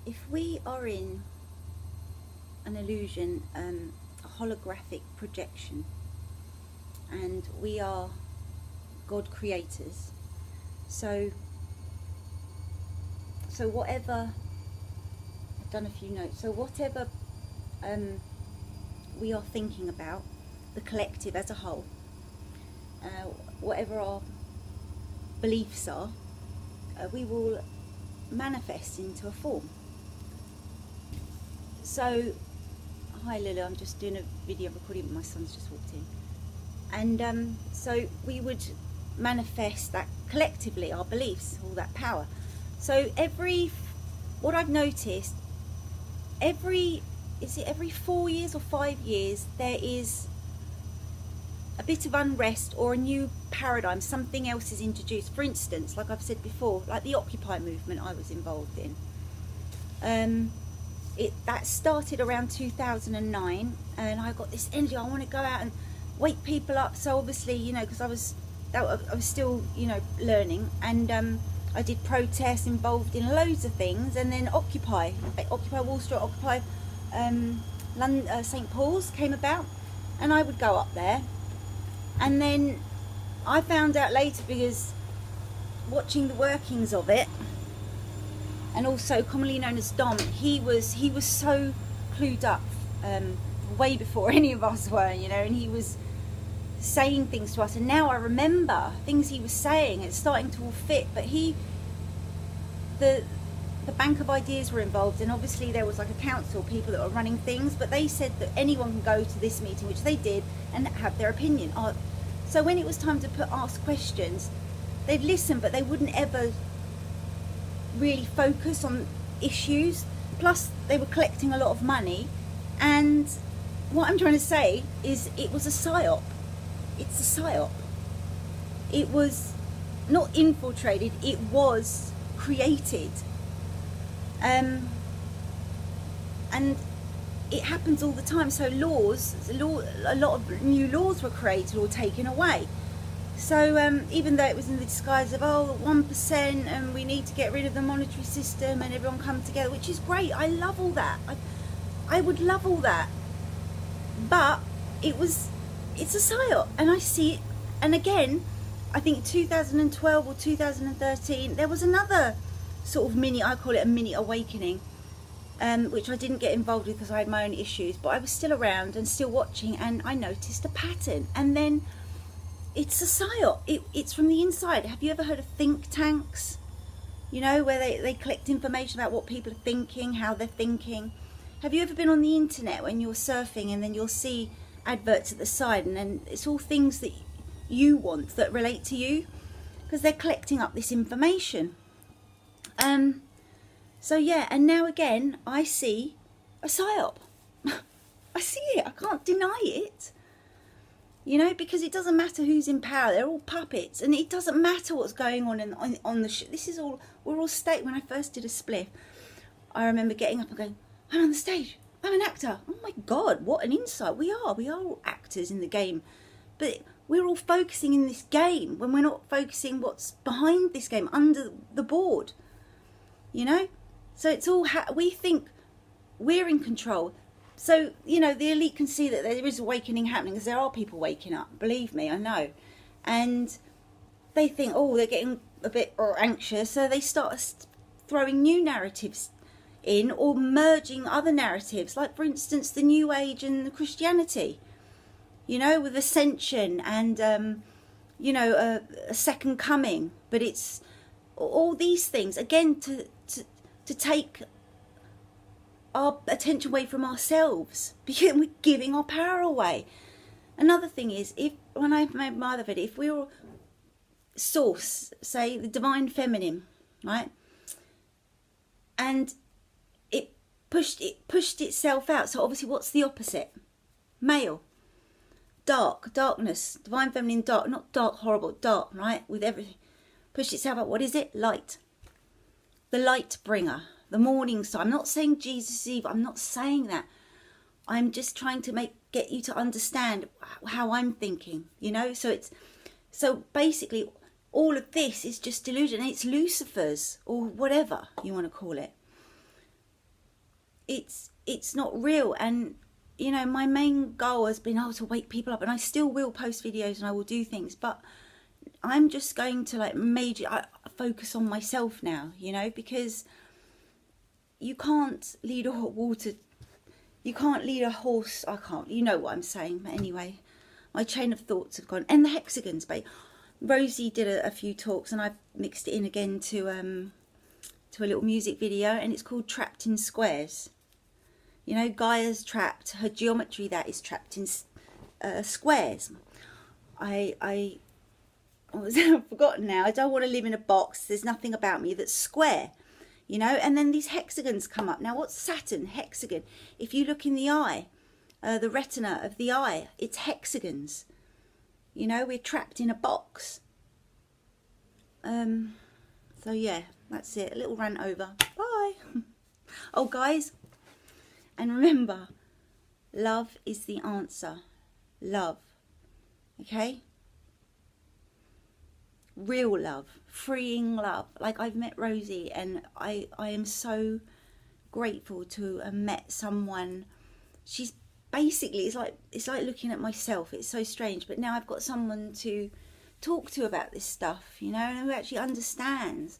if we are in an illusion, a holographic projection, and we are God creators, so whatever, I've done a few notes, so whatever we are thinking about, the collective as a whole, whatever our beliefs are, we will manifest into a form. So, hi Lily, I'm just doing a video recording, but my son's just walked in. And so we would manifest that collectively, our beliefs, all that power. So what I've noticed, every 4 years or 5 years, there is a bit of unrest or a new paradigm, something else is introduced. For instance, like I've said before, like the Occupy movement I was involved in. That started around 2009, and I got this energy, I want to go out and wake people up. So obviously, because I was still, learning, and I did protests, involved in loads of things, and then Occupy Wall Street, Occupy London, St. Paul's came about, and I would go up there. And then I found out later, because watching the workings of it, and also commonly known as Dom, he was so clued up, way before any of us were, and he was saying things to us, and now I remember things he was saying. It's starting to all fit. But the Bank of Ideas were involved, and obviously there was like a council, people that were running things, but they said that anyone can go to this meeting, which they did, and have their opinion. So when it was time to ask questions, they'd listen, but they wouldn't ever really focus on issues. Plus they were collecting a lot of money, and what I'm trying to say is it was a psyop. It's a psyop. It was not infiltrated, it was created. And it happens all the time. So a lot of new laws were created or taken away. So even though it was in the disguise of 1%, and we need to get rid of the monetary system and everyone come together, which is great, I love all that, I would love all that, but it's a psyop, and I see it. And again, I think 2012 or 2013 there was another sort of I call it a mini awakening, which I didn't get involved with because I had my own issues, but I was still around and still watching, and I noticed a pattern. And then it's a psyop. It's from the inside. Have you ever heard of think tanks? Where they collect information about what people are thinking, how they're thinking. Have you ever been on the internet when you're surfing, and then you'll see adverts at the side, and then it's all things that you want that relate to you, because they're collecting up this information. So yeah, and now again I see a psyop. I see it, I can't deny it, because it doesn't matter who's in power, they're all puppets, and it doesn't matter what's going on the this is all, we're all state. When I first did a spliff, I remember getting up and going, I'm on the stage, I'm an actor. Oh my God, what an insight. We are all actors in the game, but we're all focusing in this game when we're not focusing what's behind this game, under the board, So it's all, we think we're in control. So, the elite can see that there is awakening happening, because there are people waking up, believe me, I know. And they think, they're getting a bit anxious, so they start throwing new narratives in, or merging other narratives, like for instance the New Age and the Christianity, with ascension and a second coming. But it's all these things again to take our attention away from ourselves, because we're giving our power away. Another thing is, when I made my other video, if we were source, say the divine feminine, right, and it pushed itself out. So obviously, what's the opposite? Male. Darkness. Divine feminine, dark. Not dark, horrible, dark, right? With everything. Pushed itself out. What is it? Light. The light bringer. The morning star. I'm not saying Jesus is evil. I'm not saying that. I'm just trying to get you to understand how I'm thinking, So basically, all of this is just delusion. It's Lucifer's, or whatever you want to call it. it's not real. And you know, my main goal has been to wake people up, and I still will post videos and I will do things, but I'm just going to like focus on myself now, you know, because you can't lead a horse. I can't, you know what I'm saying. But anyway, my chain of thoughts have gone. And the hexagons, babe. Rosie did a few talks, and I've mixed it in again to a little music video, and it's called Trapped in Squares. You know, Gaia's trapped, her geometry that is trapped in squares. I've forgotten now. I don't want to live in a box. There's nothing about me that's square, you know. And then these hexagons come up. Now, what's Saturn? Hexagon. If you look in the eye, the retina of the eye, it's hexagons. You know, we're trapped in a box. So yeah, that's it. A little rant over. Bye. Oh, guys. And remember, love is the answer. Love. Okay? Real love. Freeing love. Like, I've met Rosie, and I am so grateful to have met someone. She's basically, it's like looking at myself. It's so strange. But now I've got someone to talk to about this stuff, you know, and who actually understands.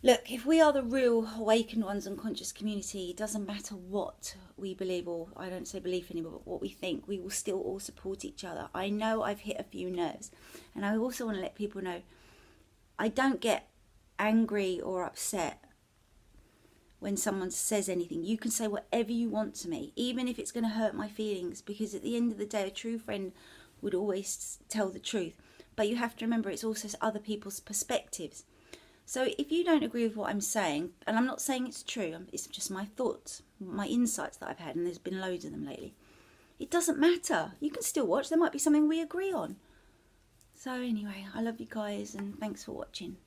Look, if we are the real awakened ones and conscious community, it doesn't matter what we believe, or I don't say belief anymore, but what we think, we will still all support each other. I know I've hit a few nerves, and I also want to let people know I don't get angry or upset when someone says anything. You can say whatever you want to me, even if it's going to hurt my feelings, because at the end of the day, a true friend would always tell the truth. But you have to remember, it's also other people's perspectives. So if you don't agree with what I'm saying, and I'm not saying it's true, it's just my thoughts, my insights that I've had, and there's been loads of them lately, it doesn't matter. You can still watch. There might be something we agree on. So anyway, I love you guys, and thanks for watching.